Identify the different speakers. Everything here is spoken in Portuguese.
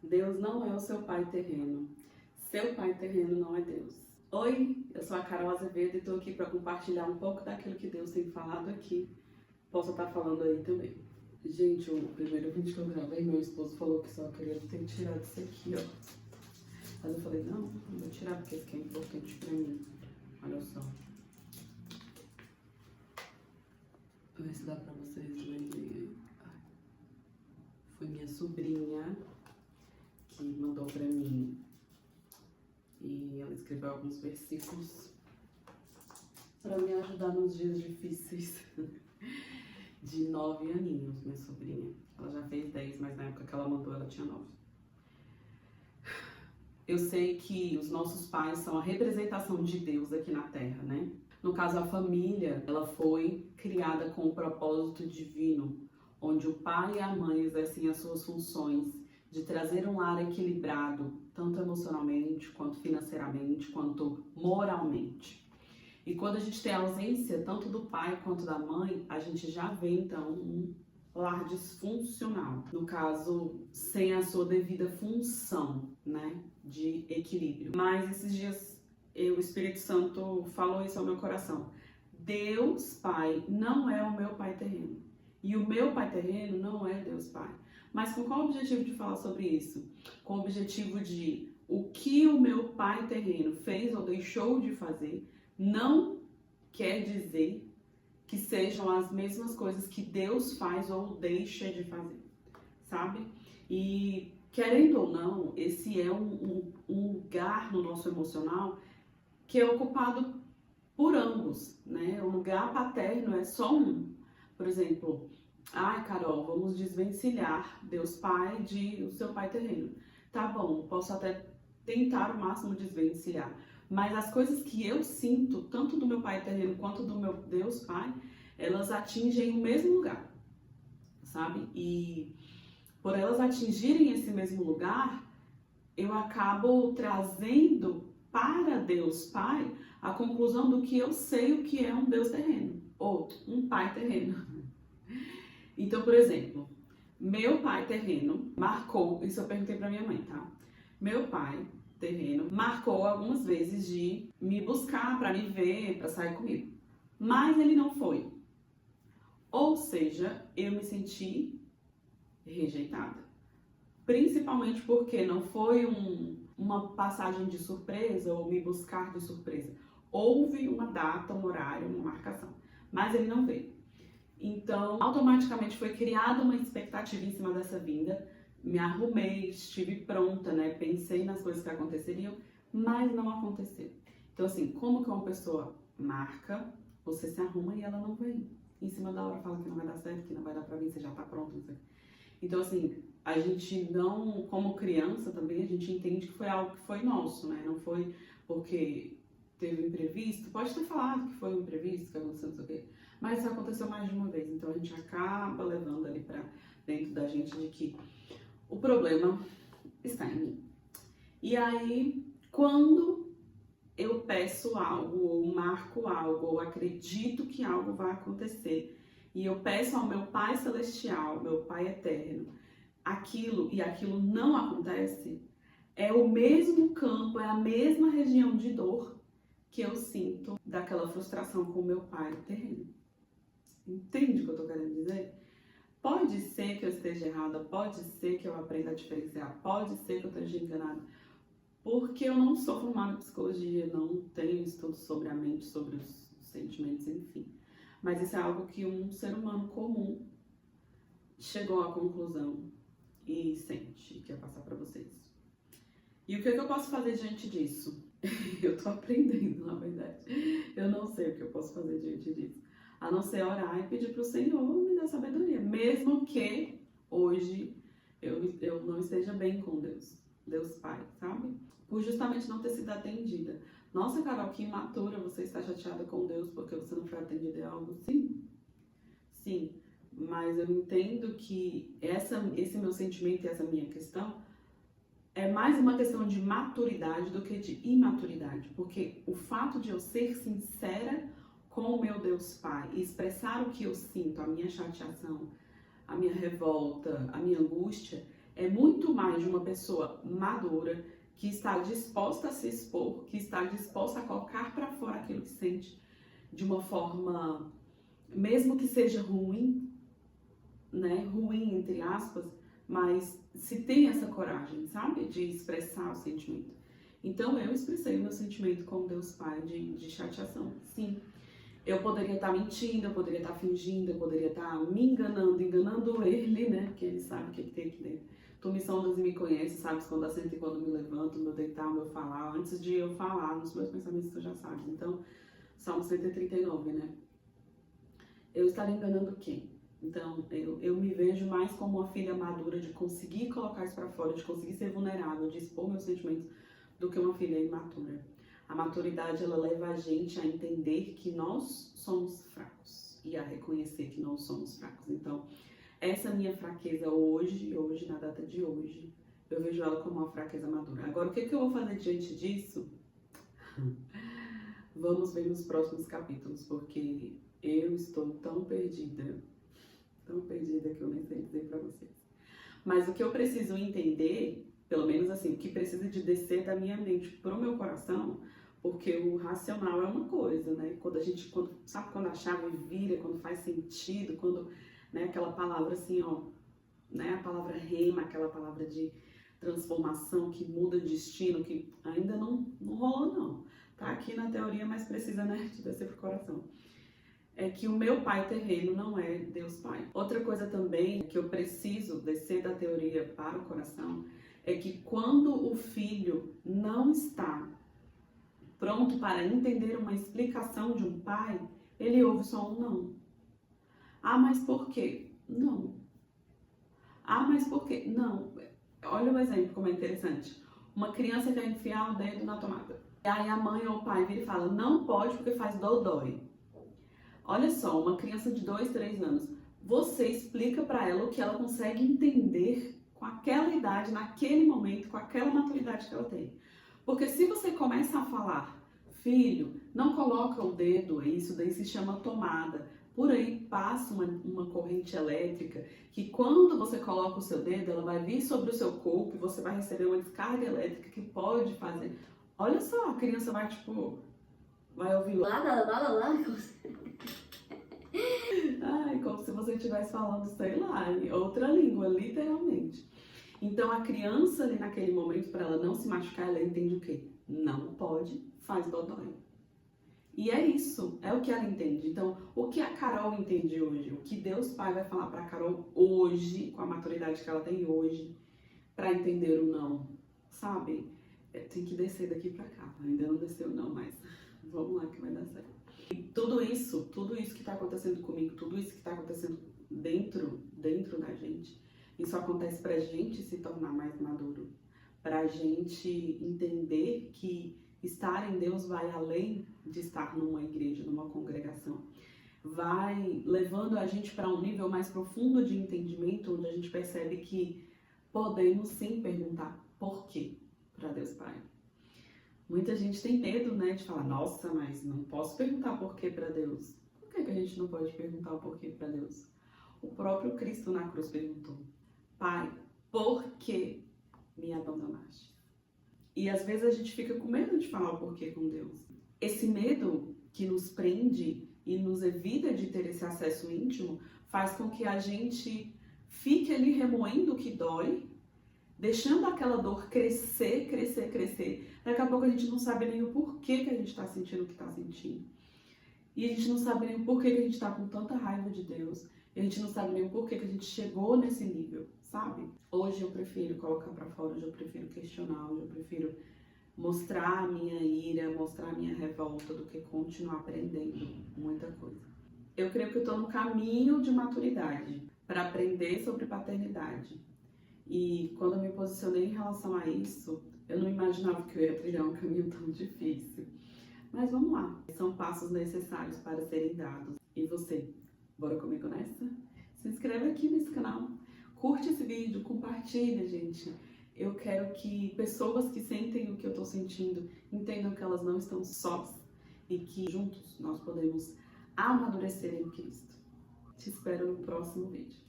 Speaker 1: Deus não é o seu pai terreno. Seu pai terreno não é Deus. Oi, eu sou a Carol Azevedo e estou aqui para compartilhar um pouco daquilo que Deus tem falado aqui. Posso estar falando aí também. Gente, o primeiro vídeo que eu gravei, meu esposo falou que só queria ter tirado isso aqui, ó. Mas eu falei, não vou tirar porque isso aqui é importante pra mim. Olha só. Vou ver se dá pra vocês verem aí. Foi minha sobrinha que mandou pra mim. E ela escreveu alguns versículos pra me ajudar nos dias difíceis. De 9 aninhos, minha sobrinha. Ela já fez 10, mas na época que ela mandou, ela tinha 9. Eu sei que os nossos pais são a representação de Deus aqui na Terra, né? No caso, a família, ela foi criada com um propósito divino, onde o pai e a mãe exercem as suas funções de trazer um lar equilibrado, tanto emocionalmente, quanto financeiramente, quanto moralmente. E quando a gente tem a ausência tanto do pai quanto da mãe, a gente já vê, então, um lar disfuncional. No caso, sem a sua devida função, né, de equilíbrio. Mas esses dias, o Espírito Santo falou isso ao meu coração. Deus Pai não é o meu pai terreno. E o meu pai terreno não é Deus Pai. Mas com qual objetivo de falar sobre isso? Com o objetivo de o que o meu pai terreno fez ou deixou de fazer não quer dizer que sejam as mesmas coisas que Deus faz ou deixa de fazer, sabe? E querendo ou não, esse é um lugar no nosso emocional que é ocupado por ambos, né? O lugar paterno é só um. Por exemplo, ai, Carol, vamos desvencilhar Deus Pai de o seu pai terreno. Tá bom, posso até tentar o máximo desvencilhar, mas as coisas que eu sinto, tanto do meu pai terreno quanto do meu Deus Pai, elas atingem o mesmo lugar, sabe? E por elas atingirem esse mesmo lugar, eu acabo trazendo para Deus Pai a conclusão do que eu sei o que é um Deus terreno, ou um pai terreno. Então, por exemplo, meu pai terreno marcou, isso eu perguntei pra minha mãe, tá? Meu pai terreno marcou algumas vezes de me buscar, pra me ver, pra sair comigo. Mas ele não foi. Ou seja, eu me senti rejeitada. Principalmente porque não foi uma passagem de surpresa ou me buscar de surpresa. Houve uma data, um horário, uma marcação, mas ele não veio. Então, automaticamente foi criada uma expectativa em cima dessa vinda. Me arrumei, estive pronta, né? Pensei nas coisas que aconteceriam, mas não aconteceu. Então, assim, como que uma pessoa marca, você se arruma e ela não vem. Em cima da hora fala que não vai dar certo, que não vai dar pra vir, você já tá pronto, não sei. Então, assim, a gente não, como criança também, a gente entende que foi algo que foi nosso, né? Não foi porque teve um imprevisto, pode ter falado que foi um imprevisto, que aconteceu, não sei o quê, mas isso aconteceu mais de uma vez. Então, a gente acaba levando ali pra dentro da gente de que o problema está em mim. E aí, quando eu peço algo, ou marco algo, ou acredito que algo vai acontecer, e eu peço ao meu Pai Celestial, meu Pai Eterno, aquilo e aquilo não acontece, é o mesmo campo, é a mesma região de dor que eu sinto daquela frustração com o meu Pai terreno. Entende o que eu tô querendo dizer? Pode ser que eu esteja errada, pode ser que eu aprenda a diferenciar, pode ser que eu esteja enganada, porque eu não sou formada em psicologia, não tenho estudo sobre a mente, sobre os sentimentos, enfim. Mas isso é algo que um ser humano comum chegou à conclusão e sente, quer passar para vocês. E o que eu posso fazer diante disso? Eu tô aprendendo, na verdade. Eu não sei o que eu posso fazer diante disso. A não ser orar e pedir pro Senhor me dar sabedoria. Mesmo que hoje eu não esteja bem com Deus. Deus Pai, sabe? Por justamente não ter sido atendida. Nossa, Carol, que imatura, você está chateada com Deus porque você não foi atendida em algo? Sim. Sim. Mas eu entendo que esse meu sentimento e essa minha questão é mais uma questão de maturidade do que de imaturidade. Porque o fato de eu ser sincera com o meu Deus Pai e expressar o que eu sinto, a minha chateação, a minha revolta, a minha angústia, é muito mais de uma pessoa madura, que está disposta a se expor, que está disposta a colocar para fora aquilo que sente de uma forma, mesmo que seja ruim, né? Ruim, entre aspas, mas se tem essa coragem, sabe? De expressar o sentimento. Então, eu expressei o meu sentimento com Deus Pai de chateação. Sim, eu poderia estar mentindo, eu poderia estar fingindo, eu poderia estar me enganando ele, né? Porque ele sabe o que tem aqui dentro. Tu me sondas e me conhece, sabes quando assento e quando me levanto, meu deitar, meu falar. Antes de eu falar, nos meus pensamentos tu já sabes. Então, Salmo 139, né? Eu estaria enganando quem? Então, eu me vejo mais como uma filha madura de conseguir colocar isso pra fora, de conseguir ser vulnerável, de expor meus sentimentos, do que uma filha imatura. A maturidade, ela leva a gente a entender que nós somos fracos e a reconhecer que nós somos fracos. Então, essa minha fraqueza hoje, na data de hoje, eu vejo ela como uma fraqueza madura. Agora, o que eu vou fazer diante disso? Vamos ver nos próximos capítulos, porque eu estou tão perdida que eu nem sei dizer pra vocês. Mas o que eu preciso entender, pelo menos assim, o que precisa de descer da minha mente pro meu coração, porque o racional é uma coisa, né? Sabe quando a chave vira, quando faz sentido, quando, né, aquela palavra assim, ó, né, a palavra rema, aquela palavra de transformação que muda de destino, que ainda não rolou não. Tá aqui na teoria, mas precisa, né, de descer pro coração. É que o meu pai terreno não é Deus Pai. Outra coisa também que eu preciso descer da teoria para o coração é que quando o filho não está pronto para entender uma explicação de um pai, ele ouve só um não. Ah, mas por quê? Não. Ah, mas por quê? Não. Olha o exemplo como é interessante. Uma criança quer enfiar o dedo na tomada. E aí a mãe ou o pai vira e fala, não pode porque faz dodói. Olha só, uma criança de 2, 3 anos, você explica para ela o que ela consegue entender com aquela idade, naquele momento, com aquela maturidade que ela tem. Porque se você começa a falar, filho, não coloca o dedo, isso daí se chama tomada. Por aí passa uma corrente elétrica que quando você coloca o seu dedo, ela vai vir sobre o seu corpo e você vai receber uma descarga elétrica que pode fazer. Olha só, a criança vai vai ouvir lá. Ai, como se você estivesse falando, sei lá, em outra língua, literalmente. Então a criança ali naquele momento, para ela não se machucar, ela entende o quê? Não pode, faz dodói. E é isso, é o que ela entende. Então, o que a Carol entende hoje, o que Deus Pai vai falar para a Carol hoje, com a maturidade que ela tem hoje, para entender o não, sabe? Tem que descer daqui para cá. Ainda não desceu não, mas vamos lá que vai dar certo. E tudo isso que está acontecendo comigo, tudo isso que está acontecendo dentro da gente, isso acontece para a gente se tornar mais maduro, para a gente entender que estar em Deus vai além de estar numa igreja, numa congregação. Vai levando a gente para um nível mais profundo de entendimento, onde a gente percebe que podemos sim perguntar por quê para Deus Pai. Muita gente tem medo, né, de falar, nossa, mas não posso perguntar por quê para Deus. Por que a gente não pode perguntar o porquê para Deus? O próprio Cristo na cruz perguntou, Pai, por que me abandonaste? E às vezes a gente fica com medo de falar o porquê com Deus. Esse medo que nos prende e nos evita de ter esse acesso íntimo faz com que a gente fique ali remoendo o que dói, deixando aquela dor crescer. Daqui a pouco a gente não sabe nem o porquê que a gente está sentindo o que está sentindo. E a gente não sabe nem o porquê que a gente está com tanta raiva de Deus. E a gente não sabe nem o porquê que a gente chegou nesse nível, sabe? Hoje eu prefiro colocar pra fora, hoje eu prefiro questionar, hoje eu prefiro mostrar a minha ira, mostrar a minha revolta do que continuar aprendendo muita coisa. Eu creio que eu tô no caminho de maturidade para aprender sobre paternidade. E quando eu me posicionei em relação a isso, eu não imaginava que eu ia trilhar um caminho tão difícil. Mas vamos lá, são passos necessários para serem dados. E você, bora comigo nessa? Se inscreve aqui nesse canal, curte esse vídeo, compartilha, gente. Eu quero que pessoas que sentem o que eu tô sentindo entendam que elas não estão sós e que juntos nós podemos amadurecer em Cristo. Te espero no próximo vídeo.